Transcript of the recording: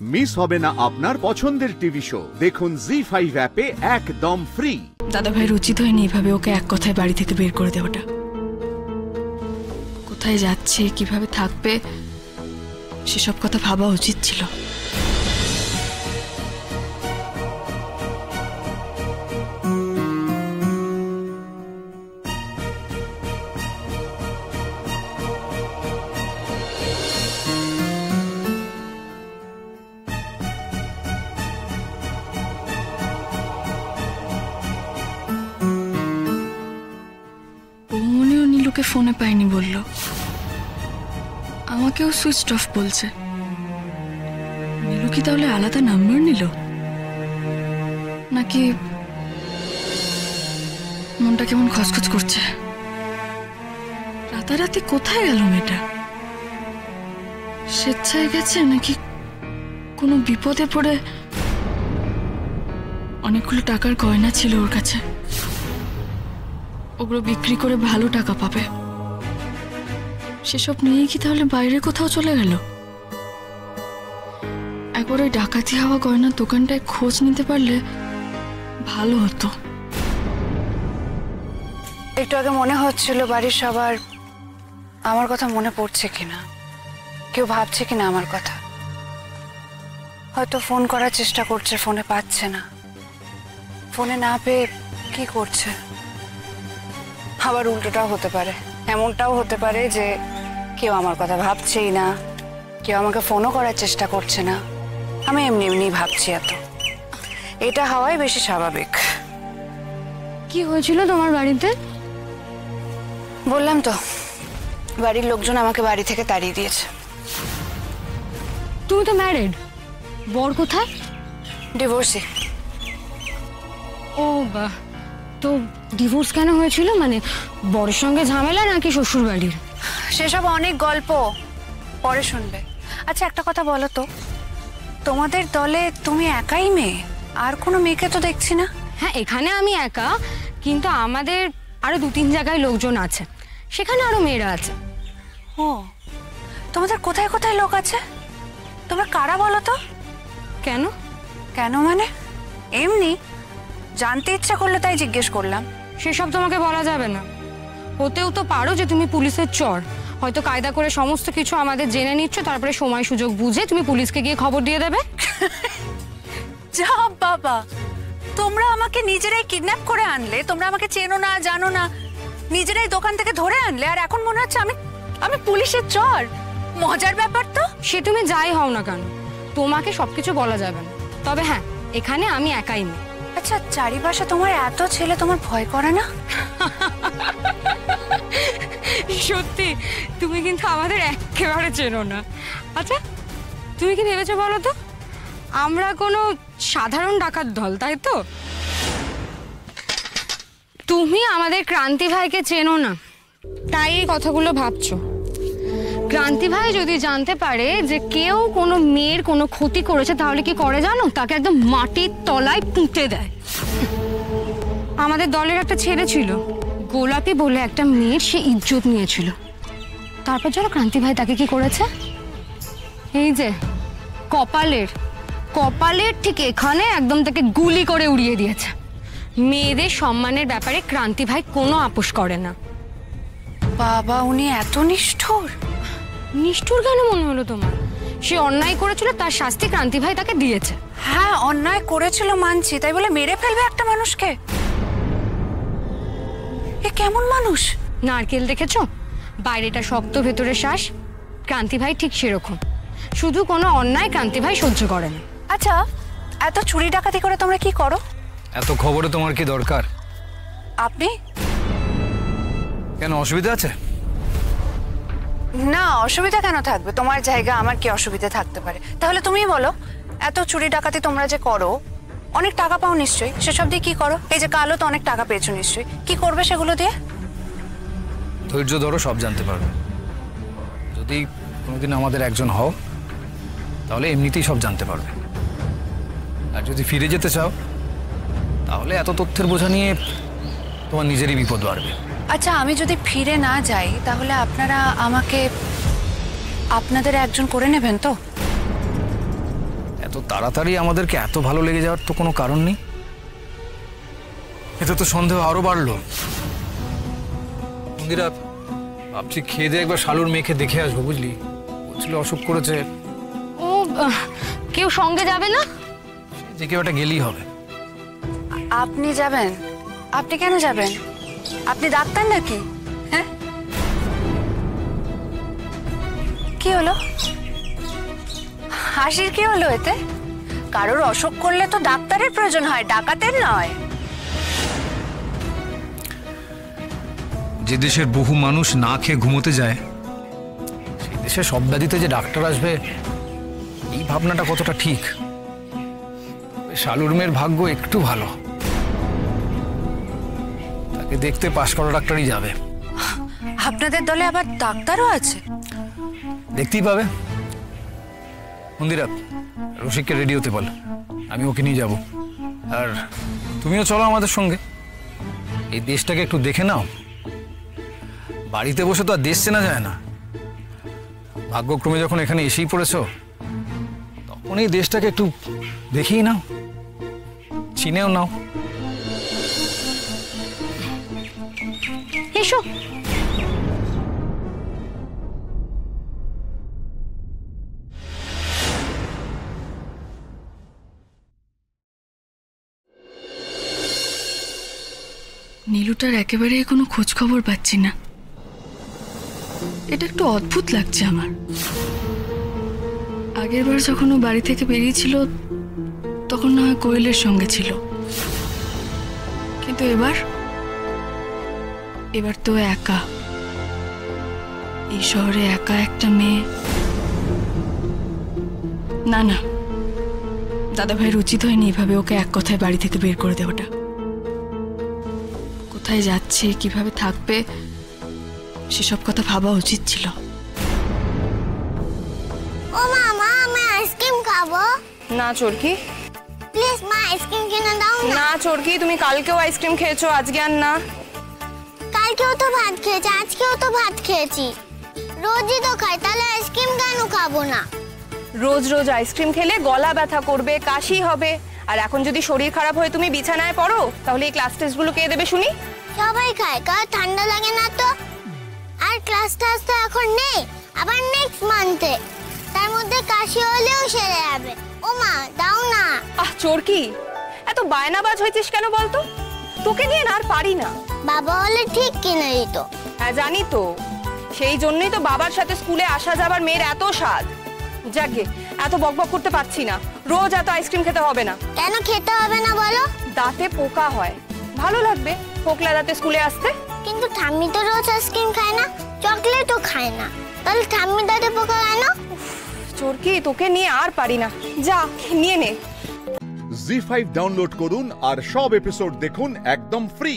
Miss হবে না আপনার পছন্দের টিভি শো। দেখুন জি5 অ্যাপে একদম ফ্রি। দাদা ভাইয়ের উচিত হয়নি এভাবে ওকে এক কথায় বাড়ি থেকে বের করে দেওয়াটা। কোথায় যাচ্ছে, কিভাবে থাকবে, সেসব কথা ভাবা উচিত ছিল। নীলুকে ফোনে পাইনি বলল, আমাকেও সুইচ অফ বলছে। নীলু কি তাহলে আলাদা নাম্বার নিল, নাকি মনটা কেমন খচখচ করছে? রাতারাতি কোথায় গেল মেয়েটা? স্বেচ্ছায় গেছে নাকি কোনো বিপদে পড়ে? অনেকগুলো টাকার গয়না ছিল ওর কাছে, ওগুলো বিক্রি করে ভালো টাকা পাবে। সেসব নিয়ে কি তাহলে বাইরে কোথাও চলে গেল? একবার ওই ডাকাতি হওয়া গয়নার দোকানটায় খোঁজ নিতে পারলে ভালো হতো। একটু আগে মনে হচ্ছিল বাড়ির সবার আমার কথা মনে পড়ছে কিনা, কেউ ভাবছে কিনা আমার কথা। হয়তো ফোন করার চেষ্টা করছে, ফোনে পাচ্ছে না। ফোনে না পেয়ে কি করছে? আবার উল্টোটাও হতে পারে, এমনটাও হতে পারে যে কেউ আমার কথা ভাবছেই না, কেউ আমাকে ফোনও করার চেষ্টা করছে না, আমি এমনি এমনি ভাবছি। এটা হওয়াই বেশি স্বাভাবিক। কি হয়েছিল তোমার বাড়িতে? বললাম তো, বাড়ির লোকজন আমাকে বাড়ি থেকে তাড়িয়ে দিয়েছে। তুমি তো ম্যারিড, বর কোথায়? ডিভোর্সি। ও বাহ, তো ডিভোর্স কেন হয়েছিল? মানে বরের সঙ্গে ঝামেলা নাকি শ্বশুর বাড়ির? সেসব অনেক গল্প, পরে শুনবে। আচ্ছা একটা কথা বলো তো, তোমাদের দলে তুমি একাই মেয়ে, আর কোনো মেয়েকে তো দেখছি না? হ্যাঁ, এখানে আমি একা, কিন্তু আমাদের আরো 2-3 জায়গায় লোকজন আছে, সেখানে আরো মেয়েরা আছে। ও, তোমাদের কোথায় কোথায় লোক আছে? তোমরা কারা বলো তো? কেন? কেন মানে এমনি জানতে ইচ্ছা করলো তাই জিজ্ঞেস করলাম। সেসব তোমাকে বলা যাবে না। হতেও তো পারো যে তুমি পুলিশের চর, হয়তো কায়দা করে সমস্ত কিছু আমাদের জেনে নিচ্ছ, তারপরে সময় সুযোগ বুঝে তুমি পুলিশকে গিয়ে খবর দিয়ে দেবে। যা বাবা, তোমরা আমাকে নিজেরাই কিডন্যাপ করে আনলে, তোমরা আমাকে চেনো না জানো না, নিজেরাই দোকান থেকে ধরে আনলে, আর এখন মনে হচ্ছে আমি পুলিশের চর। মজার ব্যাপার তো। সে তুমি যাই হও না কেন, তোমাকে সবকিছু বলা যাবে না। তবে হ্যাঁ, এখানে আমি একাই মেয়ে। আচ্ছা, চারিপাশে তোমার এত ছেলে, তোমার ভয় করে না? সত্যি তুমি কিন্তু আমাদের একেবারে চেনো না। আচ্ছা তুমি কি ভেবেছো বলো তো, আমরা কোনো সাধারণ ডাকাত দল, তাই তো? তুমি আমাদের ক্রান্তি ভাইকে চেনো না, তাই এই কথাগুলো ভাবছো। ক্রান্তি ভাই যদি জানতে পারে যে কেউ কোনো মেয়ের কোনো ক্ষতি করেছে, তাহলে কি করে জানো? তাকে একদম মাটির তলায় পুঁতে দেয়। আমাদের দলের একটা ছেলে ছিল, গোলাপি বলে একটা মেয়ের সে ইজ্জত নিয়েছিল। তারপর জানো ক্রান্তি ভাই তাকে কি করেছে? এই যে কপালের ঠিক এখানে একদম তাকে গুলি করে উড়িয়ে দিয়েছে। মেয়েদের সম্মানের ব্যাপারে ক্রান্তি ভাই কোনো আপোষ করে না। বাবা, উনি এত নিষ্ঠুর? নিষ্ঠুর কেন মনে হলো তোমার? সে অন্যায় করেছিল, তার শাস্তি ক্রান্তি ভাই তাকে দিয়েছে। হ্যাঁ, অন্যায় করেছিল মানছি, তাই বলে মেরে ফেলবে একটা মানুষকে? এ কেমন মানুষ? নারকেল দেখেছো, বাইরেটা শক্ত ভেতরে শ্বাস। ক্রান্তি ভাই ঠিক সেরকম, শুধু কোনো অন্যায় ক্রান্তি ভাই সহ্য করে না। আচ্ছা, এত চুরি ডাকাতি করে তোমরা কি করো? এত খবরে তোমার কি দরকার? আপনি কেন, অসুবিধা আছে? না, অসুবিধা কেন থাকবে? তোমার জায়গা, আমার কি অসুবিধা থাকতে পারে? তাহলে তুমিই বলো, এত চুরি ডাকাতি তোমরা যে করো, অনেক টাকা পাও নিশ্চয়ই, সেসব দিয়ে কি করো? এই যে কালও তো অনেক টাকা পেয়েছো নিশ্চয়ই, কি করবে সেগুলো দিয়ে? ধৈর্য ধরো, সব জানতে পারবে। যদি কোনোদিন আমাদের একজন হও, তাহলে এমনিতেই সব জানতে পারবে। আর যদি ফিরে যেতে চাও, তাহলে এত তথ্যের বোঝা নিয়ে তোমার নিজেরই বিপদ বাড়বে। আচ্ছা, আমি যদি ফিরে না যাই, তাহলে আপনারা আমাকে আপনাদের একজন করে নেবেন তো? এত তাড়াতাড়ি আমাদেরকে এত ভালো লেগে যাওয়ার তো কোনো কারণ নেই। এতে তো সন্দেহ আরো বাড়লো। মন্দিরা, ভাবছি খেয়ে দিয়ে একবার শালুর মেয়েকে দেখে আসবো, বুঝলি? বলছিল অসুখ করেছে। ও কেউ সঙ্গে যাবে না? যে কেউ একটা গেলেই হবে। আপনি যাবেন? আপনি কেন যাবেন? আপনি ডাক্তার নাকি? হ্যাঁ, কি হলো? হাসির কি হলো এতে? কারোর অসুখ করলে তো ডাক্তারের প্রয়োজন হয়, ডাকাতের নয়। যে দেশের বহু মানুষ না খেয়ে ঘুমোতে যায়, সেই দেশে সব ব্যাধিতে যে ডাক্তার আসবে, এই ভাবনাটা কতটা ঠিক? শালুর মেয়ের ভাগ্য একটু ভালো, তাকে দেখতে পাশ করা ডাক্তারই যাবে। আপনাদের দলে আবার ডাক্তারও আছে? দেখতেই পাবে। মন্দিরা, রসিককে রেডি হতে বল, আমি ওকে নিয়ে যাব। আর তুমিও চলো আমাদের সঙ্গে। এই দেশটাকে একটু দেখে নাও। বাড়িতে বসে তো আর দেশ চেনা যায় না। ভাগ্যক্রমে যখন এখানে এসেই পড়েছো, তখন এই দেশটাকে একটু দেখেই নাও, চিনেও নাও। এসো। নীলুটার একেবারেই কোনো খোঁজ খবর পাচ্ছি না। এটা একটু অদ্ভুত লাগছে আমার। আগের বার যখন ও বাড়ি থেকে বেরিয়েছিল, তখন না হয় কোয়েলের সঙ্গে ছিল, কিন্তু এবার তো একা, এই শহরে একা একটা মেয়ে। না না, দাদা ভাইয়ের উচিত হয়নি এভাবে ওকে এক কথায় বাড়ি থেকে বের করে দেওয়াটা। কোথায় যাচ্ছে, কিভাবে থাকবে, সেসব কথা ভাবা উচিত ছিল। ও মামা, আমি আইসক্রিম খাবো। না চোরকি, প্লিজ মা, আইসক্রিম কিনে দাও না। না চোরকি, তুমি কালকেও আইসক্রিম খেয়েছো, আজকে আর না। কালকেও তো ভাত খেয়েছি, আজকেও তো ভাত খেয়েছি, রোজই তো খাই, তাহলে আইসক্রিম কেন খাবো না? রোজ রোজ আইসক্রিম খেলে গলা ব্যথা করবে, কাশি হবে। আর এখন যদি শরীর খারাপ হয়ে তুমি বিছানায় পড়ো, তাহলে এই ক্লাস টেস্টগুলো কে দেবে শুনি? সবাই খায়, কার ঠান্ডা লাগে না তো? আর ক্লাস টাস তো এখন নেই, আবার নেক্সট মান্থে, তার মধ্যে কাশি হলেও সেরে যাবে। ও মা, দাও না। আহ চোরকি, এত বায়নাবাজ হয়েছিস কেন বলতো? তোকে নিয়ে না আর পারি না। বাবা হলে ঠিক কিনে দিত। হ্যাঁ জানি তো, সেই জন্যই তো বাবার সাথে স্কুলে আসা যাবার মেয়ের এত স্বাদ। যাকে এত বকবক করতে পারছি না, রোজ এত আইসক্রিম খেতে হবে না। কেন খেতে হবে না বলো? দাঁতে পোকা হয়, ভালো লাগবে পোকলা দাঁতে স্কুলে আসতে? কিন্তু ঠাম্মি তো রোজ আইসক্রিম খায় না, চকলেটও খায় না, তাহলে ঠাম্মি দাঁতে পোকা কেন? চোরকি, তোকে নিয়ে আর পারি না, যা নিয়ে নে। জি5 ডাউনলোড করুন আর সব এপিসোড দেখুন একদম ফ্রি।